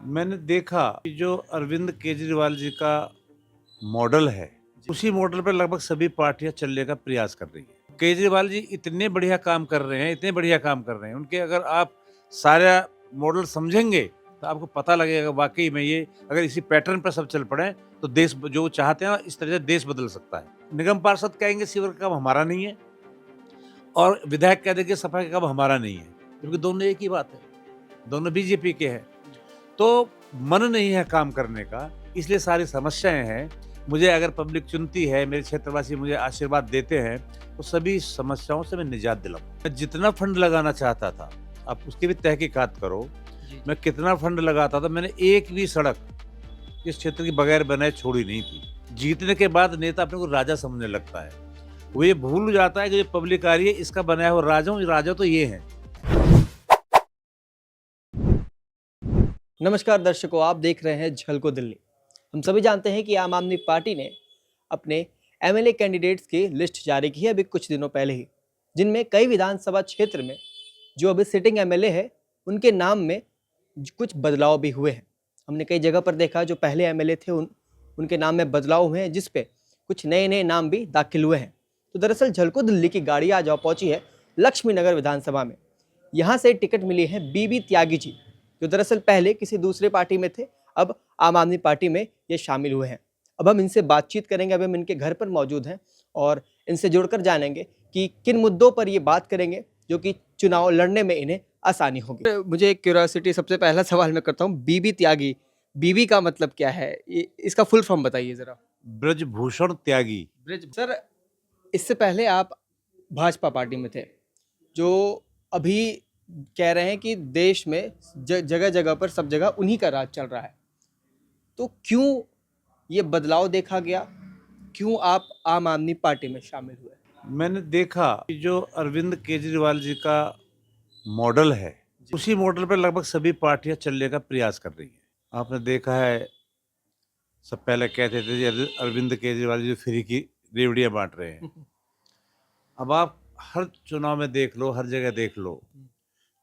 मैंने देखा कि जो अरविंद केजरीवाल जी का मॉडल है, उसी मॉडल पर लगभग सभी पार्टियां चलने का प्रयास कर रही हैं। केजरीवाल जी इतने बढ़िया काम कर रहे हैं, इतने बढ़िया काम कर रहे हैं, उनके अगर आप सारा मॉडल समझेंगे, तो आपको पता लगेगा वाक़ई में ये अगर इसी पैटर्न पर सब चल पड़े, तो देश जो चाहते हैं इस तरह से देश बदल सकता है। निगम पार्षद कहेंगे सीवर का काम हमारा नहीं है और विधायक कह देंगे सफाई का काम हमारा नहीं है, क्योंकि दोनों एक ही बात है, दोनों बीजेपी के हैं। तो मन नहीं है काम करने का, इसलिए सारी समस्याएँ हैं। मुझे अगर पब्लिक चुनती है, मेरे क्षेत्रवासी मुझे आशीर्वाद देते हैं, तो सभी समस्याओं से मैं निजात दिलाऊँ। मैं जितना फंड लगाना चाहता था, आप उसकी भी तहकीकात करो, मैं कितना फंड लगाता था, मैंने एक भी सड़क इस क्षेत्र की बगैर बनाए छोड़ी नहीं थी। जीतने के बाद नेता अपने को राजा समझने लगता है। वो ये भूल जाता है कि जो पब्लिक आ रही है, इसका बनाया हुआ राजा हूँ, राजा तो ये हैं। नमस्कार दर्शकों, आप देख रहे हैं झलको दिल्ली। हम सभी जानते हैं कि आम आदमी पार्टी ने अपने एमएलए कैंडिडेट्स की लिस्ट जारी की है अभी कुछ दिनों पहले ही, जिनमें कई विधानसभा क्षेत्र में जो अभी सिटिंग एमएलए है उनके नाम में कुछ बदलाव भी हुए हैं। हमने कई जगह पर देखा जो पहले एमएलए थे उनके नाम में बदलाव हुए हैं, जिसपे कुछ नए नए नाम भी दाखिल हुए हैं। तो दरअसल झलको दिल्ली की गाड़ी आज पहुंची है लक्ष्मी नगर विधानसभा में। यहाँ से टिकट मिली है बीबी त्यागी जी, जो दरअसल पहले किसी दूसरे पार्टी में थे, अब आम आदमी पार्टी में ये शामिल हुए हैं। अब हम इनसे बातचीत करेंगे, अब हम इनके घर पर मौजूद हैं और इनसे जुड़कर जानेंगे कि किन मुद्दों पर ये बात करेंगे जो कि चुनाव लड़ने में इन्हें आसानी होगी। मुझे एक क्यूरियोसिटी, सबसे पहला सवाल मैं करता हूँ, बीबी त्यागी, बीबी का मतलब क्या है? इसका फुल फॉर्म बताइए जरा। ब्रजभूषण त्यागी। ब्रिज सर, इससे पहले आप भाजपा पार्टी में थे, जो अभी कह रहे हैं कि देश में जगह जगह पर सब जगह उन्हीं का राज चल रहा है। तो क्यों ये बदलाव देखा गया? क्यों आप आम आदमी पार्टी में शामिल हुए? मैंने देखा कि जो अरविंद केजरीवाल जी का मॉडल है, उसी मॉडल पर लगभग सभी पार्टियां चलने का प्रयास कर रही हैं। आपने देखा है, सब पहले कहते थे जी अरविंद केजरीवाल जी फ्री की रेवड़ियां बांट रहे हैं। अब आप हर चुनाव में देख लो, हर जगह देख लो,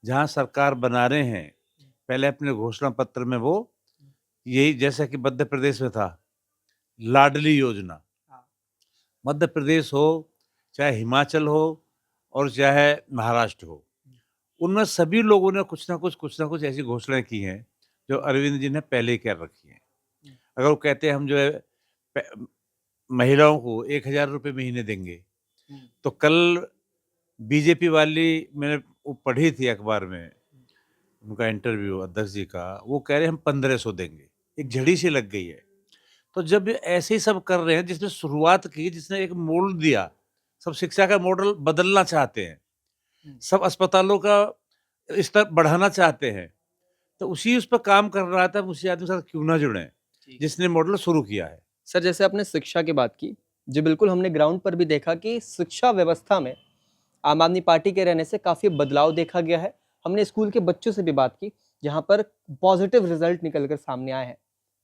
जहां सरकार बना रहे हैं, पहले अपने घोषणा पत्र में वो यही, जैसा कि मध्य प्रदेश में था लाडली योजना, मध्य प्रदेश हो चाहे हिमाचल हो और चाहे महाराष्ट्र हो, उनमें सभी लोगों ने कुछ ना कुछ ऐसी घोषणाएँ की हैं, जो अरविंद जी ने पहले ही कर रखी हैं। अगर वो कहते हैं हम जो है प महिलाओं को 1000 रुपए महीने देंगे, तो कल बीजेपी वाली मैंने वो पढ़ी थी अखबार में, उनका इंटरव्यू अध्यक्ष जी का, वो कह रहे हैं हम 1500 देंगे। एक झड़ी सी लग गई है। तो जब ये ऐसे ही सब कर रहे हैं, जिसने शुरुआत की, जिसने एक मोड़ दिया, सब शिक्षा का मॉडल बदलना चाहते हैं, सब अस्पतालों का स्तर बढ़ाना चाहते हैं, तो उसी उस पर काम कर रहा था, उसी आदमी के साथ क्यों ना जुड़ें, जिसने मॉडल शुरू किया है। सर, जैसे आपने शिक्षा की बात की, जी बिल्कुल, हमने ग्राउंड पर भी देखा कि शिक्षा व्यवस्था में आम आदमी पार्टी के रहने से काफ़ी बदलाव देखा गया है। हमने स्कूल के बच्चों से भी बात की, जहाँ पर पॉजिटिव रिजल्ट निकल कर सामने आए हैं।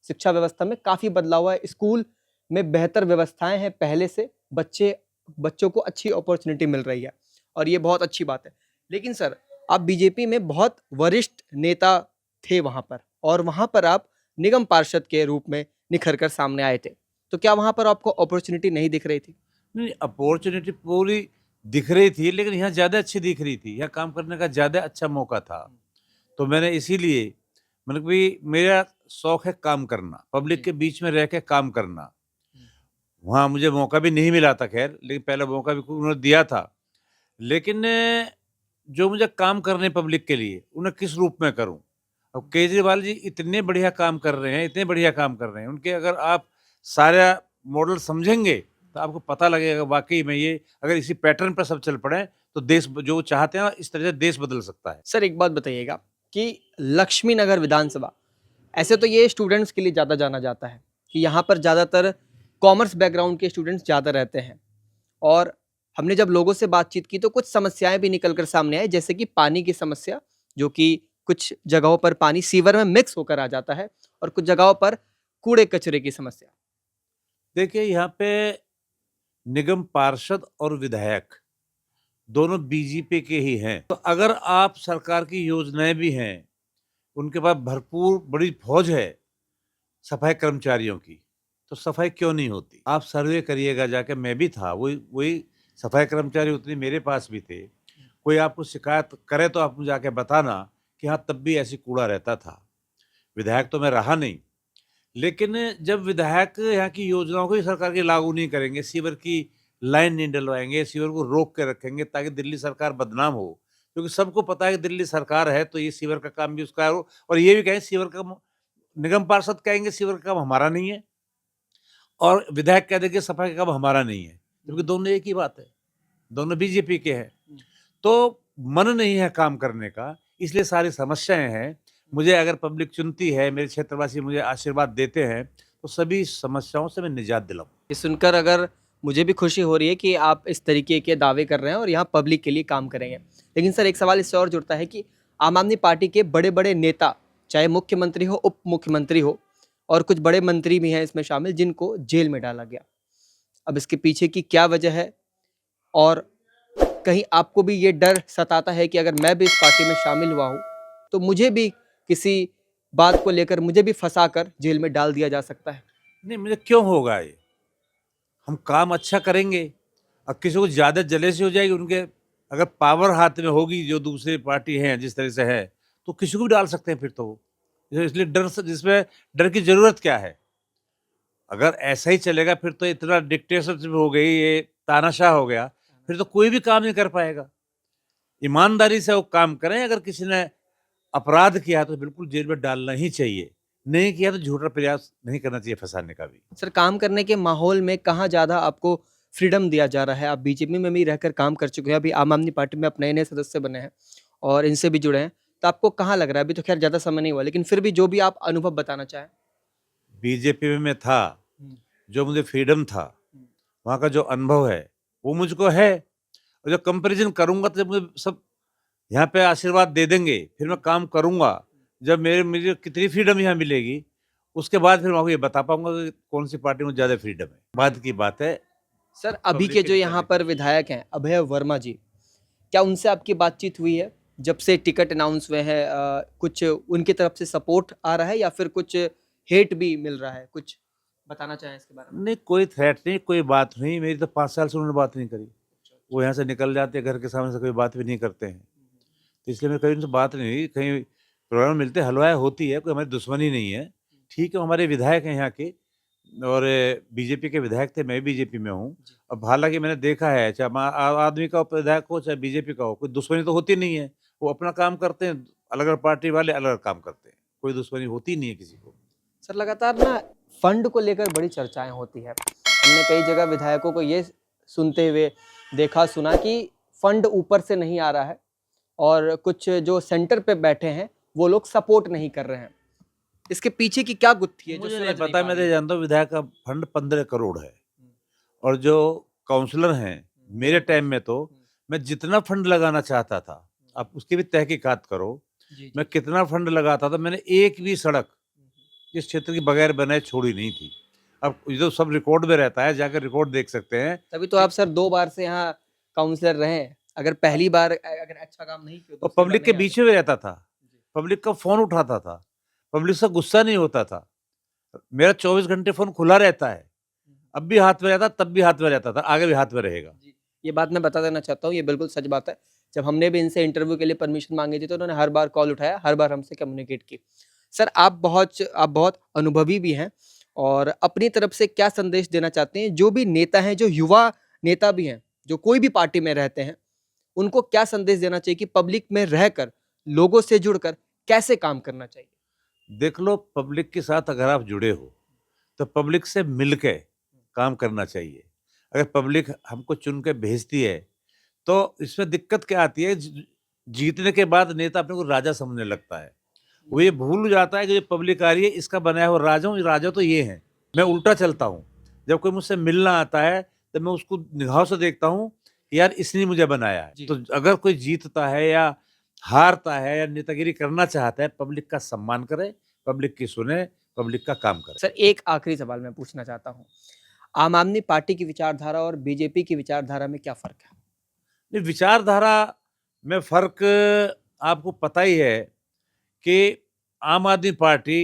शिक्षा व्यवस्था में काफ़ी बदलाव हुआ है, स्कूल में बेहतर व्यवस्थाएँ हैं पहले से, बच्चों को अच्छी अपॉर्च्युनिटी मिल रही है और ये बहुत अच्छी बात है। लेकिन सर, आप बीजेपी में बहुत वरिष्ठ नेता थे वहाँ पर, और वहाँ पर आप निगम पार्षद के रूप में निखर कर सामने आए थे। तो क्या वहाँ पर आपको अपॉर्च्युनिटी नहीं दिख रही थी? नहीं, अपॉर्च्युनिटी पूरी दिख रही थी, लेकिन यहाँ ज़्यादा अच्छी दिख रही थी, यहाँ काम करने का ज़्यादा अच्छा मौका था। तो मैंने इसीलिए, मतलब कि मेरा शौक है काम करना, पब्लिक के बीच में रह के काम करना। वहाँ मुझे मौका भी नहीं मिला था खैर, लेकिन पहला मौका भी उन्होंने दिया था। लेकिन जो मुझे काम करने पब्लिक के लिए, उन्हें किस रूप में करूँ? अब केजरीवाल जी इतने बढ़िया काम कर रहे हैं, इतने बढ़िया काम कर रहे हैं, उनके अगर आप सारा मॉडल समझेंगे, तो आपको पता लगेगा वाक़ई में ये अगर इसी पैटर्न पर सब चल पड़े, तो देश जो चाहते हैं इस तरह से देश बदल सकता है। सर, एक बात बताइएगा कि लक्ष्मी नगर विधानसभा, ऐसे तो ये स्टूडेंट्स के लिए ज़्यादा जाना जाता है कि यहाँ पर ज़्यादातर कॉमर्स बैकग्राउंड के स्टूडेंट्स ज़्यादा रहते हैं, और हमने जब लोगों से बातचीत की तो कुछ समस्याएं भी निकल कर सामने आई, जैसे कि पानी की समस्या, जो कि कुछ जगहों पर पानी सीवर में मिक्स होकर आ जाता है, और कुछ जगहों पर कूड़े कचरे की समस्या। देखिए, यहाँ पे निगम पार्षद और विधायक दोनों बीजेपी के ही हैं। तो अगर आप सरकार की योजनाएँ भी हैं, उनके पास भरपूर बड़ी फौज है सफाई कर्मचारियों की, तो सफाई क्यों नहीं होती? आप सर्वे करिएगा जाके, मैं भी था, वही वही सफाई कर्मचारी उतने मेरे पास भी थे। कोई आपको शिकायत करे तो आप मुझे आके बताना कि हाँ, तब भी ऐसी कूड़ा रहता था। विधायक तो मैं रहा नहीं, लेकिन जब विधायक यहाँ की योजनाओं को ही सरकार की लागू नहीं करेंगे, सीवर की लाइन नहीं डलवाएँगे, सीवर को रोक के रखेंगे ताकि दिल्ली सरकार बदनाम हो, क्योंकि सबको पता है कि दिल्ली सरकार है तो ये सीवर का काम भी उसका हो, और ये भी कहें सीवर का निगम पार्षद कहेंगे सीवर का काम हमारा नहीं है, और विधायक कह देंगे सफाई का काम हमारा नहीं है, जबकि दोनों एक ही बात है, दोनों बीजेपी के हैं। तो मन नहीं है काम करने का, इसलिए सारी समस्याएँ हैं। मुझे अगर पब्लिक चुनती है, मेरे क्षेत्रवासी मुझे आशीर्वाद देते हैं, तो सभी समस्याओं से मैं निजात दिलाऊँ। ये सुनकर अगर मुझे भी खुशी हो रही है कि आप इस तरीके के दावे कर रहे हैं और यहाँ पब्लिक के लिए काम करेंगे। लेकिन सर एक सवाल इससे और जुड़ता है कि आम आदमी पार्टी के बड़े-बड़े नेता, चाहे मुख्यमंत्री हो, उप मुख्यमंत्री हो और कुछ बड़े मंत्री भी हैं इसमें शामिल जिनको जेल में डाला गया। अब इसके पीछे की क्या वजह है? और कहीं आपको भी ये डर सताता है कि अगर मैं भी इस पार्टी में शामिल हुआ हूँ, तो मुझे भी किसी बात को लेकर मुझे भी फँसाकर जेल में डाल दिया जा सकता है? नहीं, मुझे क्यों होगा ये? हम काम अच्छा करेंगे, अब किसी को ज़्यादा जेलसी हो जाएगी, उनके अगर पावर हाथ में होगी जो दूसरी पार्टी है जिस तरह से है, तो किसी को भी डाल सकते हैं फिर तो वो। इसलिए डर से, जिसमें डर की ज़रूरत क्या है? अगर ऐसा ही चलेगा फिर तो इतना डिक्टेटरशिप हो गई, ये तानाशाह हो गया, फिर तो कोई भी काम नहीं कर पाएगा। ईमानदारी से वो काम करें, अगर किसी ने अपराध किया तो बिल्कुल जेल में डालना ही चाहिए, नहीं किया तो झूठा प्रयास नहीं करना चाहिए फँसाने का भी। सर काम करने के माहौल में कहाँ ज़्यादा आपको फ्रीडम दिया जा रहा है? आप बीजेपी में भी रहकर काम कर चुके हैं, अभी आम आदमी पार्टी में आप नए-नए सदस्य बने हैं और इनसे भी जुड़े हैं। तो आपको कहाँ लग रहा है? अभी तो खैर ज़्यादा समय नहीं हुआ, लेकिन फिर भी जो भी आप अनुभव बताना चाहें? बीजेपी में मैं था, हुँ, जो मुझे फ्रीडम था, हुँ। वहाँ का जो अनुभव है, वो मुझको है, और जब कंपैरिज़न करूँगा तो जब मुझे सब यहाँ पे आशीर्वाद दे देंगे, फिर मैं काम करूँगा। जब मुझे कितनी फ्रीडम यहाँ मिलेगी, उसके बाद फिर मैं आपको ये बता पाऊँगा कि कौन-सी पार्टी में ज़्यादा फ्रीडम है। बाद की बात है, सर अभी पब्लिक के के जो यहाँ पर डिसाइड। विधायक हैं, अभय वर्मा जी, क्या उनसे आपकी बातचीत हुई है? जब से टिकट अनाउंस हुए हैं कुछ उनकी तरफ से सपोर्ट आ रहा है या फिर कुछ हेट भी मिल रहा है? कुछ बताना चाहें इसके बारे में? नहीं, कोई थ्रेट नहीं, कोई बात नहीं, मेरी तो 5 साल से उन्होंने बात नहीं करी। वो यहाँ से निकल जाते हैं, घर के सामने से कोई बात भी नहीं करते हैं। तो इसलिए मेरी कभी उनसे बात नहीं हुई, कहीं प्रोग्राम मिलते हलवाई होती है, कोई हमारी दुश्मनी नहीं है। ठीक है, वो हमारे विधायक हैं यहाँ के, और बीजेपी के विधायक थे, मैं भी बीजेपी में हूँ। जी। अब हालाँकि मैंने देखा है, चाहे आदमी का विधायक हो, चाहे बीजेपी का हो, कोई दुश्मनी तो होती नहीं है। वो अपना काम करते हैं, अलग-अलग पार्टी वाले अलग-अलग काम करते हैं। कोई दुश्मनी होती नहीं है किसी को। सर लगातार ना फंड को लेकर बड़ी चर्चाएं होती है। हमने कई जगह विधायकों को ये सुनते हुए देखा सुना कि फंड ऊपर से नहीं आ रहा है और कुछ जो सेंटर पे बैठे हैं वो लोग सपोर्ट नहीं कर रहे हैं। इसके पीछे की क्या गुत्थी है जो मुझे नहीं सुलझ नहीं पता, पा मैं रही तो है? जानता हूँ विधायक का फंड 15 करोड़ है, और जो काउंसलर हैं, मेरे टाइम में तो मैं जितना फंड लगाना चाहता था, आप उसकी भी तहकीकात करो, जी, मैं जी। कितना फंड लगाता था, मैंने एक भी सड़क इस क्षेत्र की बगैर बनाए छोड़ी नहीं थी। अब ये तो सब रिकॉर्ड में रहता है, जाकर रिकॉर्ड देख सकते हैं तभी तो कि, आप सर 2 बार से यहाँ काउंसलर रहे हैं। अगर पहली बार अगर अच्छा काम नहीं किया, और दूसरी बार पब्लिक के नहीं आ बीच सकते। में भी रहता था, जी। पब्लिक का फ़ोन उठाता था, पब्लिक से गुस्सा नहीं होता था। मेरा 24 घंटे फ़ोन खुला रहता है, अब भी हाथ में रहता, तब भी हाथ में रहता था, आगे भी हाथ में रहेगा। जी, ये बात मैं बता देना चाहता हूँ, ये बिल्कुल सच बात है। जब हमने भी इनसे इंटरव्यू के लिए परमिशन माँगी थी, तो उन्होंने हर बार कॉल उठाया, हर बार हमसे कम्युनिकेट की। सर आप बहुत अनुभवी भी हैं और अपनी तरफ से क्या संदेश देना चाहते हैं, जो भी नेता हैं, जो युवा नेता भी हैं, जो कोई भी पार्टी में रहते हैं, उनको क्या संदेश देना चाहिए कि पब्लिक में रहकर, लोगों से जुड़कर कैसे काम करना चाहिए? देख लो, पब्लिक के साथ अगर आप जुड़े हो, तो पब्लिक से मिल के काम करना चाहिए। अगर पब्लिक हमको चुन के भेजती है, तो इसमें दिक्कत क्या आती है, जीतने के बाद नेता अपने को राजा समझने लगता है। वो ये भूल जाता है कि जो पब्लिक आ रही है, इसका बनाया हुआ राजा हूँ, राजा तो ये है। मैं उल्टा चलता हूँ। जब कोई मुझसे मिलना आता है, तो मैं उसको निगाहों से देखता हूँ कि यार इसने मुझे बनाया है। जी। तो अगर कोई जीतता है या हारता है या नेतागिरी करना चाहता है, पब्लिक का सम्मान करे, पब्लिक की सुने, पब्लिक का काम करे। सर एक आखिरी सवाल मैं पूछना चाहता हूँ। आम आदमी पार्टी की विचारधारा और बीजेपी की विचारधारा में क्या फ़र्क है? नहीं, विचारधारा में फ़र्क आपको पता ही है कि आम आदमी पार्टी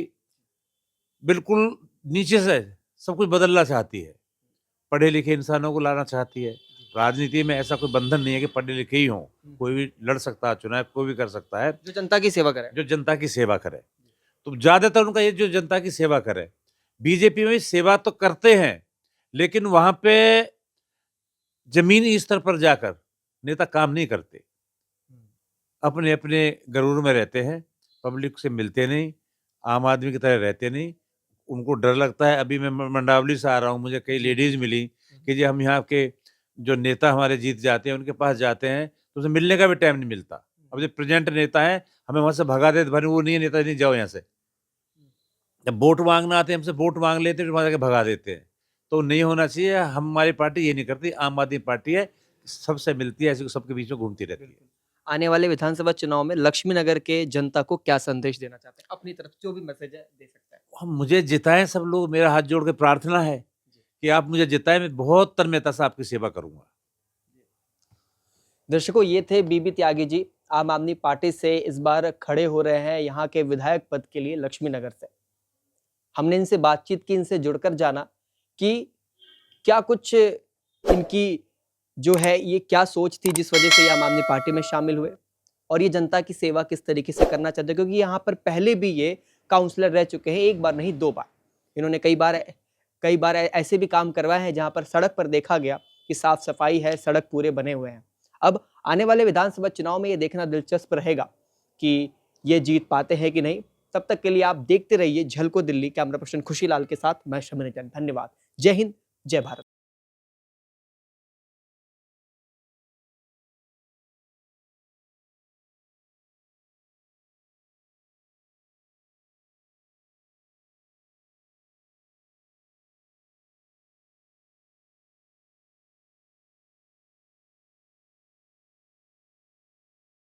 बिल्कुल नीचे से सब कुछ बदलना चाहती है, पढ़े लिखे इंसानों को लाना चाहती है। राजनीति में ऐसा कोई बंधन नहीं है कि पढ़े लिखे ही हों, कोई भी लड़ सकता है चुनाव, कोई भी कर सकता है जो जनता की सेवा करे। जो जनता की सेवा करे। तो ज़्यादातर उनका ये जो जनता की सेवा करे। बीजेपी में भी सेवा तो करते हैं, लेकिन वहाँ पे ज़मीनी स्तर पर जाकर नेता काम नहीं करते। अपने-अपने गरूर में रहते हैं, पब्लिक से मिलते नहीं, आम आदमी की तरह रहते नहीं। उनको डर लगता है। अभी मैं मंडावली से आ रहा हूँ, मुझे कई लेडीज़ मिली कि जी हम यहाँ के जो नेता हमारे जीत जाते हैं, उनके पास जाते हैं, तो उनसे मिलने का भी टाइम नहीं मिलता। अब जो प्रेज़ेंट नेता हैं, हमें वहाँ से भगा देते, भाई वो नहीं है नेता, नहीं जाओ यहाँ से। जब वोट माँगना आते हैं, हमसे वोट माँग लेते हैं, फिर वहाँ जाके भगा देते हैं। तो नहीं होना चाहिए। हमारी पार्टी ये नहीं करती, आम आदमी पार्टी है, सबसे मिलती है, ऐसे सबके बीच में घूमती रहती है। आने वाले विधानसभा चुनाव में लक्ष्मी नगर के जनता को क्या संदेश देना चाहते हैं? अपनी तरफ जो भी मैसेज है दे सकते हैं। हम मुझे जिताएँ सब लोग, मेरा हाथ जोड़ के प्रार्थना है कि आप मुझे जिताएँ, मैं बहुत तन्मयता से आपकी सेवा करूँगा। दर्शकों, ये थे बीबी त्यागी जी, आम आदमी पार्टी से इस बार खड़े हो रहे हैं यहाँ के विधायक पद के लिए लक्ष्मी नगर से। हमने इनसे बातचीत की, इनसे जुड़कर जाना कि क्या कुछ इनकी जो है ये क्या सोच थी जिस वजह से ये आम आदमी पार्टी में शामिल हुए, और ये जनता की सेवा किस तरीके से करना चाहते हैं, क्योंकि यहाँ पर पहले भी ये काउंसलर रह चुके हैं, एक बार नहीं 2 बार। इन्होंने कई बार ऐसे भी काम करवाए हैं जहाँ पर सड़क पर देखा गया कि साफ सफाई है, सड़क पूरे बने हुए हैं। अब आने वाले विधानसभा चुनाव में ये देखना दिलचस्प रहेगा कि ये जीत पाते हैं कि नहीं। तब तक के लिए आप देखते रहिए झलको दिल्ली। कैमरा पर्सन खुशीलाल के साथ मैं शमीर जैन। धन्यवाद। जय हिंद, जय भारत।